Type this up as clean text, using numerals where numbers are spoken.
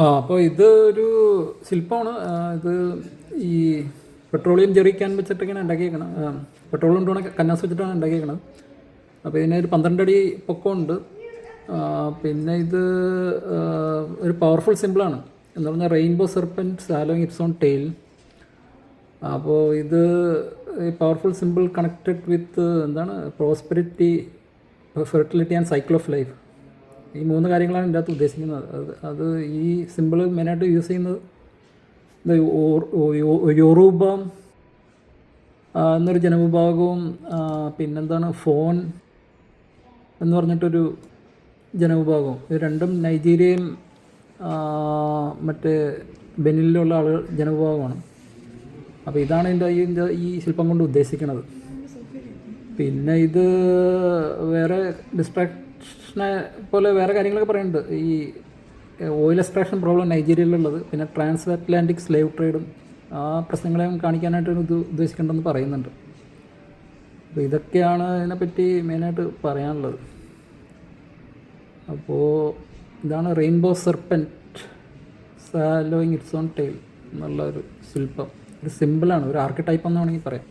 അപ്പോൾ ഇത് ഒരു ശില്പമാണ്. ഇത് ഈ പെട്രോളിയം ജെറി ക്യാൻ വെച്ചിട്ടൊക്കെയാണ് ഉണ്ടാക്കിയേക്കണം. പെട്രോൾ കൊണ്ടുപോണ കന്നാസ് വെച്ചിട്ടാണ് ഉണ്ടാക്കിയേക്കണത്. അപ്പോൾ ഇതിന് ഒരു 12 അടി പൊക്കമുണ്ട്. പിന്നെ ഇത് ഒരു പവർഫുൾ സിമ്പിളാണ് എന്ന് പറഞ്ഞാൽ rainbow serpent swallowing its own tail. അപ്പോൾ ഇത് പവർഫുൾ സിമ്പിൾ കണക്റ്റഡ് വിത്ത് എന്താണ് prosperity, fertility and cycle of life. ഈ 3 കാര്യങ്ങളാണ് ഇതിൻ്റെ അകത്ത് ഉദ്ദേശിക്കുന്നത്. അത് ഈ സിമ്പിൾ മെയിനായിട്ട് യൂസ് ചെയ്യുന്നത് യോറൂബ എന്നൊരു ജനവിഭാഗവും പിന്നെന്താണ് ഫോൺ എന്ന് പറഞ്ഞിട്ടൊരു ജനവിഭാഗവും. ഇത് രണ്ടും നൈജീരിയയും മറ്റേ ബെനിനിലുള്ള ആളുകൾ ജനവിഭാഗമാണ്. അപ്പോൾ ഇതാണ് ഇതിൻ്റെ ഈ ശില്പം കൊണ്ട് ഉദ്ദേശിക്കുന്നത്. പിന്നെ ഇത് വേറെ ഡിസ്ട്രാക്ഷനെ പോലെ വേറെ കാര്യങ്ങളൊക്കെ പറയുന്നുണ്ട്. ഈ ഓയിൽ എക്സ്ട്രാക്ഷൻ പ്രോബ്ലം നൈജീരിയയിലുള്ളത്, പിന്നെ ട്രാൻസ് അറ്റ്ലാന്റിക് സ്ലേവ് ട്രേഡും ആ പ്രശ്നങ്ങളെയും കാണിക്കാനായിട്ടാണ് ഇത് ഉദ്ദേശിക്കേണ്ടതെന്ന് പറയുന്നുണ്ട്. അപ്പോൾ ഇതൊക്കെയാണ് ഇതിനെപ്പറ്റി മെയിനായിട്ട് പറയാനുള്ളത്. അപ്പോൾ ഇതാണ് rainbow serpent swallowing its own tail എന്നുള്ള ഒരു ശില്പം. ഒരു സിമ്പിളാണ്, ഒരു ആർക്കിടൈപ്പ് എന്ന് വേണമെങ്കിൽ പറയാം.